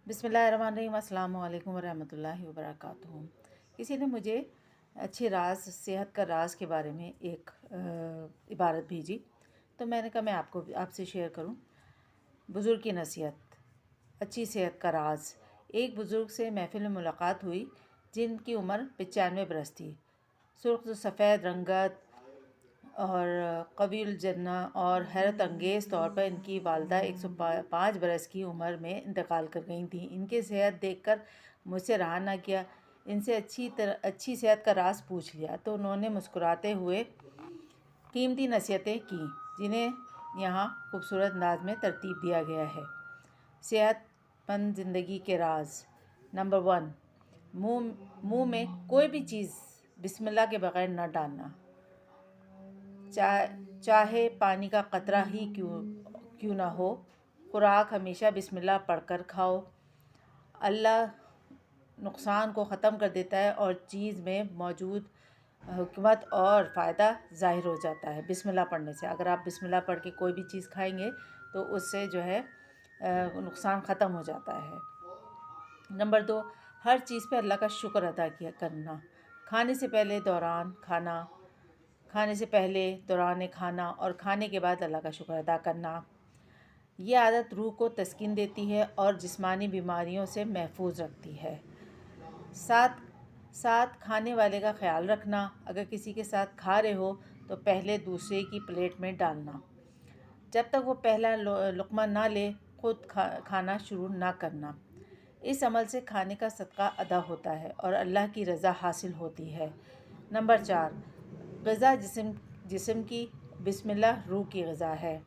बिस्मिल्लाहिर्रहमानिर्रहीम। अस्सलाम वालेकुम वरहमतुल्लाहि वबरकातुहू। किसी ने मुझे अच्छी सेहत का राज के बारे में एक इबारत भेजी, तो मैंने कहा मैं आपसे शेयर करूं। बुज़ुर्ग की नसीहत, अच्छी सेहत का राज। एक बुज़ुर्ग से महफ़िल में मुलाकात हुई जिनकी उम्र 95 बरस थी। सुर्ख सफ़ेद रंगत और कवील जन्ना और हैरत अंगेज़ तौर पर इनकी वालदा 105 बरस की उम्र में इंतकाल कर गई थीं। इनकी सेहत देखकर मुझसे रहा ना किया। इनसे अच्छी सेहत का राज पूछ लिया तो उन्होंने मुस्कुराते हुए कीमती नसीहतें की, जिन्हें यहाँ खूबसूरत अंदाज में तरतीब दिया गया है। सेहतमंद ज़िंदगी के राज। नंबर 1, मुँह में कोई भी चीज़ बिस्मिल्लाह के बगैर न डालना। चाहे पानी का कतरा ही क्यों ना हो, खुराक हमेशा बिस्मिल्लाह पढ़कर खाओ। अल्लाह नुकसान को ख़त्म कर देता है और चीज़ में मौजूद हिकमत और फ़ायदा ज़ाहिर हो जाता है बिस्मिल्लाह पढ़ने से। अगर आप बिस्मिल्लाह पढ़ के कोई भी चीज़ खाएंगे तो उससे जो है नुकसान ख़त्म हो जाता है। नंबर 2, हर चीज़ पे अल्लाह का शुक्र अदा करना। खाने से पहले, दौरान खाना और खाने के बाद अल्लाह का शुक्र अदा करना। ये आदत रूह को तस्कीन देती है और जिस्मानी बीमारियों से महफूज रखती है। साथ खाने वाले का ख्याल रखना। अगर किसी के साथ खा रहे हो तो पहले दूसरे की प्लेट में डालना। जब तक वो पहला लुक़मा ना ले, खुद खाना शुरू ना करना। इस अमल से खाने का सदका अदा होता है और अल्लाह की रज़ा हासिल होती है। नंबर 4, ग़िज़ा जिस्म की, बिस्मिल्लाह रूह की ग़िज़ा है।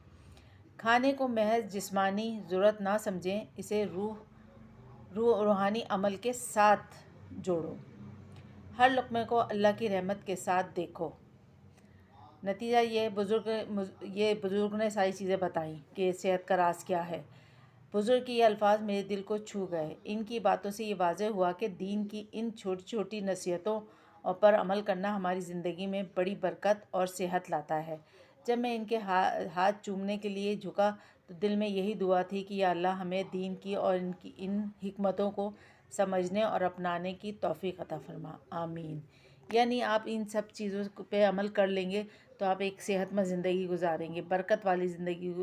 खाने को महज जिस्मानी ज़रूरत ना समझें, इसे रूहानी अमल के साथ जोड़ो। हर लुक़मे को अल्लाह की रहमत के साथ देखो। नतीजा ये बुज़ुर्ग ने सारी चीज़ें बताई कि सेहत का राज क्या है। बुज़ुर्ग के ये अल्फाज मेरे दिल को छू गए। इनकी बातों से ये वाज़ेह हुआ कि दीन की इन छोटी छोटी नसीहतों पर अमल करना हमारी ज़िंदगी में बड़ी बरकत और सेहत लाता है। जब मैं इनके हाथ चूमने के लिए झुका तो दिल में यही दुआ थी कि या अल्लाह हमें दीन की और इनकी इन हिकमतों को समझने और अपनाने की तौफ़ीक़ अता फरमा। आमीन। यानी आप इन सब चीज़ों पे अमल कर लेंगे तो आप एक सेहतमंद ज़िंदगी गुजारेंगे, बरकत वाली ज़िंदगी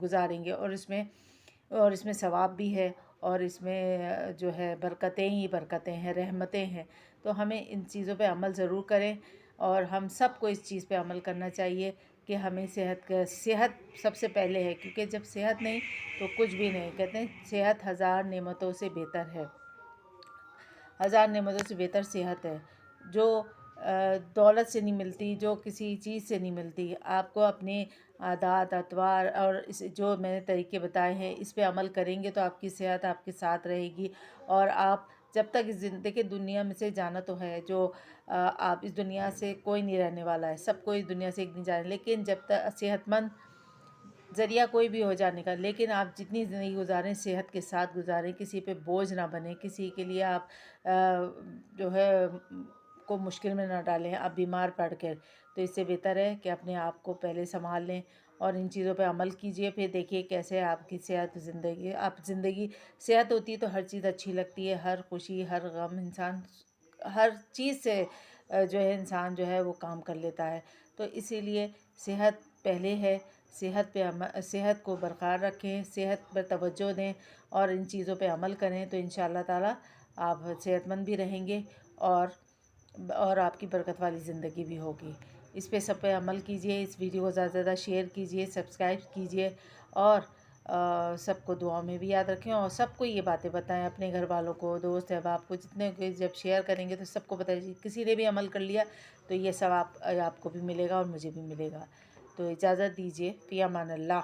गुजारेंगे और इसमें सवाब भी है और इसमें जो है बरकतें ही बरकतें हैं, रहमतें हैं। तो हमें इन चीज़ों पे अमल ज़रूर करें और हम सबको इस चीज़ पे अमल करना चाहिए कि हमें सेहत सबसे पहले है, क्योंकि जब सेहत नहीं तो कुछ भी नहीं। कहते हैं सेहत हज़ार नेमतों से बेहतर है, हज़ार नेमतों से बेहतर सेहत है, जो दौलत से नहीं मिलती, जो किसी चीज़ से नहीं मिलती। आपको अपने आदात अतवार और जो मैंने तरीके बताए हैं इस पे अमल करेंगे तो आपकी सेहत आपके साथ रहेगी। और आप जब तक इस ज़िंदगी दुनिया में से जाना तो है, जो आप इस दुनिया से कोई नहीं रहने वाला है, सबको इस दुनिया से एक दिन जाना। लेकिन जब तक सेहतमंद ज़रिया कोई भी हो जाने का, लेकिन आप जितनी ज़िंदगी गुजारें सेहत के साथ गुजारें, किसी पे बोझ ना बने, किसी के लिए आप जो है को मुश्किल में ना डालें आप बीमार पड़ कर। तो इससे बेहतर है कि अपने आप को पहले संभाल लें और इन चीज़ों पे अमल कीजिए, फिर देखिए कैसे आपकी ज़िंदगी सेहत होती है तो हर चीज़ अच्छी लगती है। हर खुशी, हर गम, इंसान हर चीज़ से जो है इंसान जो है वो काम कर लेता है। तो इसीलिए सेहत पहले है। सेहत को बरकरार रखें, सेहत पर तवज्जो दें और इन चीज़ों पे अमल करें तो इंशाअल्लाह ताला आप सेहतमंद भी रहेंगे और आपकी बरकत वाली ज़िंदगी भी होगी। इस पे सब पे अमल कीजिए। इस वीडियो को ज़्यादा से ज़्यादा शेयर कीजिए, सब्सक्राइब कीजिए और सबको दुआओं में भी याद रखें और सबको ये बातें बताएं, अपने घर वालों को, दोस्त अहबाब को, जितने को जब शेयर करेंगे तो सबको बताइए। किसी ने भी अमल कर लिया तो ये सब आपको भी मिलेगा और मुझे भी मिलेगा। तो इजाज़त दीजिए। फ़ी अमान अल्लाह।